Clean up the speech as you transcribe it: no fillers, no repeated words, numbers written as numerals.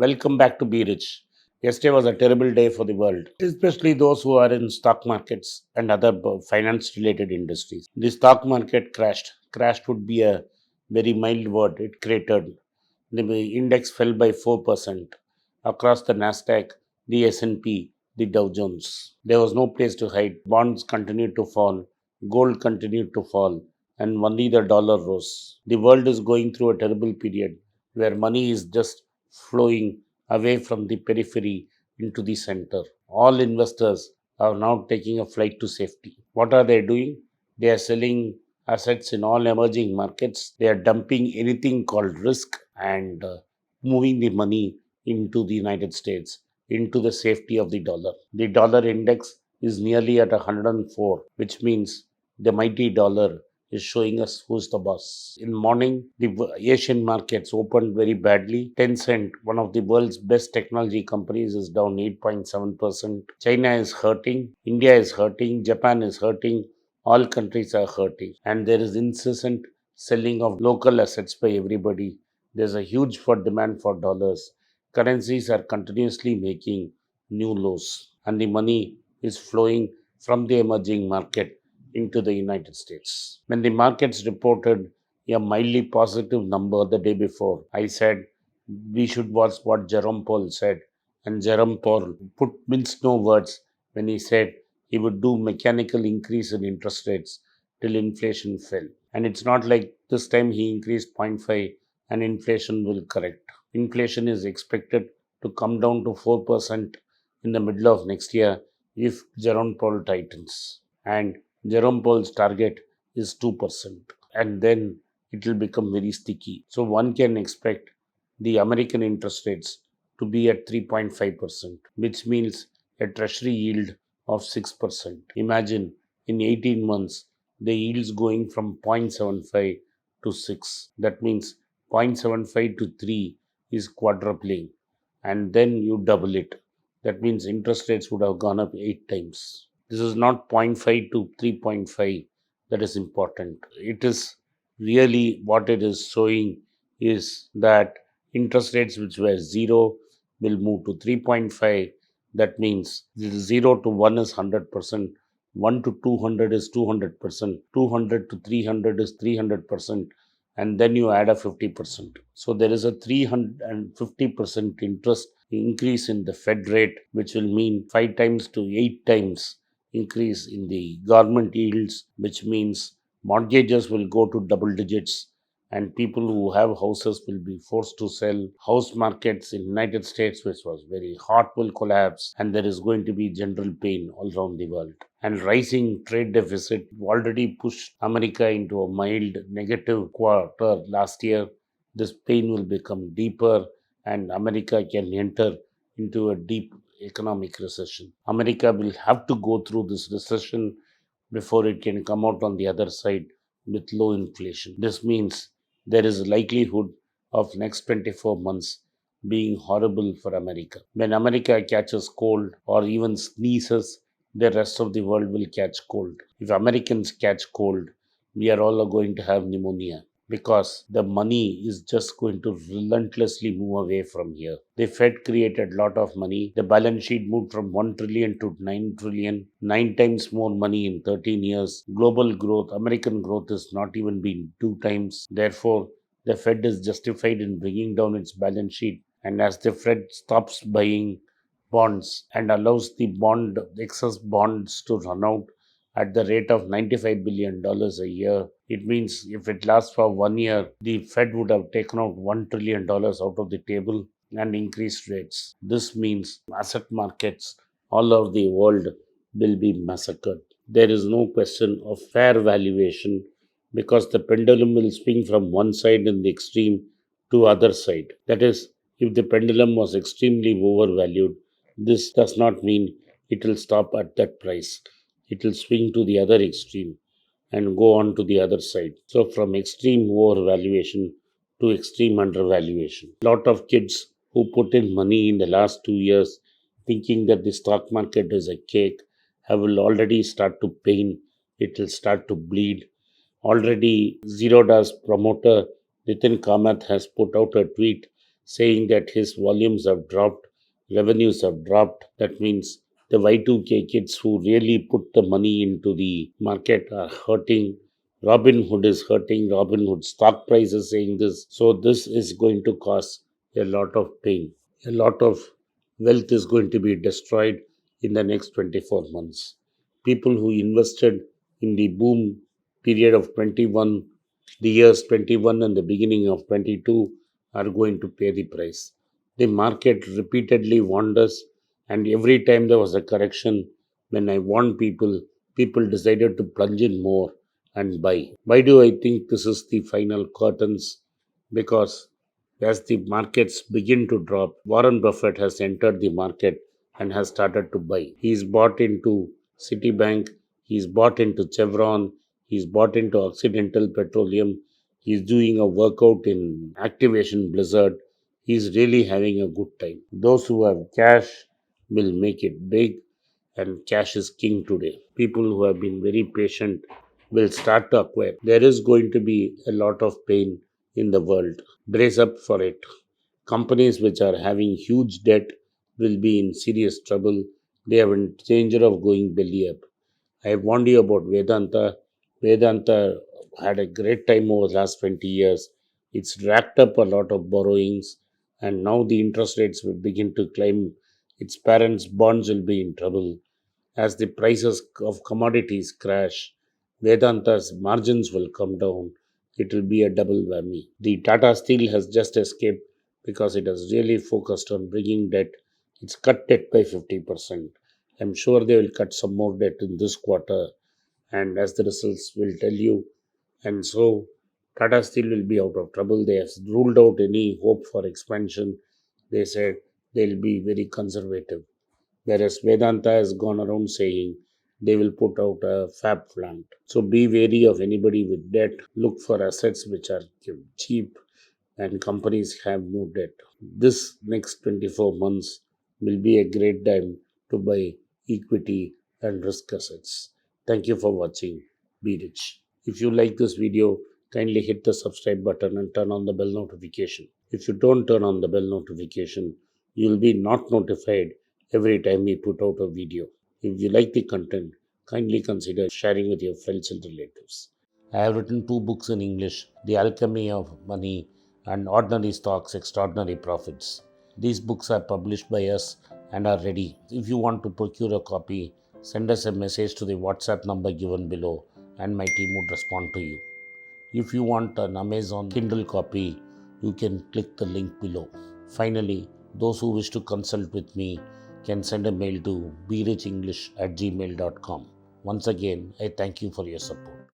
Welcome back to Be Rich. Yesterday was a terrible day for the world, especially those who are in stock markets and other finance related industries. The stock market crashed. Crashed would be a very mild word. It cratered. The index fell by 4% across the Nasdaq, the S&P, the Dow Jones. There was no place to hide. Bonds continued to fall, gold continued to fall, and only the dollar rose. The world is going through a terrible period where money is just flowing away from the periphery into the center. All investors are now taking a flight to safety. What are they doing? They are selling assets in all emerging markets. They are dumping anything called risk and moving the money into the United States, into the safety of the dollar. The dollar index is nearly at 104, which means the mighty dollar is showing us who's the boss. In morning, the Asian markets opened very badly. Tencent, one of the world's best technology companies, is down 8.7%. China is hurting. India is hurting. Japan is hurting. All countries are hurting. And there is incessant selling of local assets by everybody. There's a huge demand for dollars. Currencies are continuously making new lows. And the money is flowing from the emerging market into the United States. When the markets reported a mildly positive number the day before, I said we should watch what Jerome Powell said. And Jerome Powell minced no words when he said he would do mechanical increase in interest rates till inflation fell. And it's not like this time he increased zero point 0.5 and inflation will correct. Inflation is expected to come down to 4% in the middle of next year if Jerome Powell tightens. And Jerome Powell's target is 2%. And then it will become very sticky. So one can expect the American interest rates to be at 3.5%, which means a treasury yield of 6%. Imagine in 18 months, the yields going from 0.75 to 6. That means 0.75 to 3 is quadrupling. And then you double it. That means interest rates would have gone up 8 times. This is not 0.5 to 3.5 that is important. It is really what it is showing is that interest rates which were 0 will move to 3.5. That means 0 to 1 is 100%, 1 to 200 is 200%, 200 to 300 is 300%, and then you add a 50%. So there is a 350% interest increase in the Fed rate, which will mean 5 times to 8 times increase in the government yields, which means mortgages will go to double digits and people who have houses will be forced to sell. House markets in United States, which was very hot, will collapse, and there is going to be general pain all around the world. And rising trade deficit already pushed America into a mild negative quarter last year. This pain will become deeper and America can enter into a deep economic recession. America will have to go through this recession before it can come out on the other side with low inflation. This means there is a likelihood of next 24 months being horrible for America. When America catches cold or even sneezes, the rest of the world will catch cold. If Americans catch cold, we are all going to have pneumonia because the money is just going to relentlessly move away from here. The Fed created a lot of money. The balance sheet moved from 1 trillion to 9 trillion, 9 times more money in 13 years. Global growth, American growth has not even been 2 times. Therefore, the Fed is justified in bringing down its balance sheet. And as the Fed stops buying bonds and allows the excess bonds to run out at the rate of $95 billion a year, it means if it lasts for 1 year, the Fed would have taken out $1 trillion out of the table and increased rates. This means asset markets all over the world will be massacred. There is no question of fair valuation because the pendulum will swing from one side in the extreme to other side. That is, if the pendulum was extremely overvalued, this does not mean it will stop at that price. It will swing to the other extreme and go on to the other side. So from extreme overvaluation to extreme undervaluation. A lot of kids who put in money in the last 2 years thinking that the stock market is a cake will already start to pain. It will start to bleed. Already Zerodha's promoter Nitin Kamath has put out a tweet saying that his volumes have dropped, revenues have dropped. That means the Y2K kids who really put the money into the market are hurting. Robinhood is hurting. Robinhood stock price is saying this. So this is going to cause a lot of pain. A lot of wealth is going to be destroyed in the next 24 months. People who invested in the boom period of 21, the years 21 and the beginning of 22 are going to pay the price. The market repeatedly warned us, and every time there was a correction, when I warned people, people decided to plunge in more and buy. Why do I think this is the final curtains? Because as the markets begin to drop, Warren Buffett has entered the market and has started to buy. He's bought into Citibank, he's bought into Chevron, he's bought into Occidental Petroleum, he's doing a workout in Activation Blizzard. He's really having a good time. Those who have cash will make it big, and cash is king today. People who have been very patient will start to acquire. There is going to be a lot of pain in the world. Brace up for it. Companies which are having huge debt will be in serious trouble. They are in danger of going belly up. I warned you about Vedanta. Vedanta had a great time over the last 20 years. It's racked up a lot of borrowings, and now the interest rates will begin to climb. Its parents' bonds will be in trouble. As the prices of commodities crash, Vedanta's margins will come down. It will be a double whammy. The Tata Steel has just escaped because it has really focused on bringing debt. It's cut debt by 50%. I'm sure they will cut some more debt in this quarter, and as the results will tell you. And so Tata Steel will be out of trouble. They have ruled out any hope for expansion. They said they'll be very conservative. Whereas Vedanta has gone around saying they will put out a fab plant. So be wary of anybody with debt. Look for assets which are cheap and companies have no debt. This next 24 months will be a great time to buy equity and risk assets. Thank you for watching. Be rich. If you like this video, kindly hit the subscribe button and turn on the bell notification. If you don't turn on the bell notification, you will be not notified every time we put out a video. If you like the content, kindly consider sharing with your friends and relatives. I have written two books in English, The Alchemy of Money and Ordinary Stocks, Extraordinary Profits. These books are published by us and are ready. If you want to procure a copy, send us a message to the WhatsApp number given below and my team would respond to you. If you want an Amazon Kindle copy, you can click the link below. Finally, those who wish to consult with me can send a mail to berichenglish@gmail.com. Once again, I thank you for your support.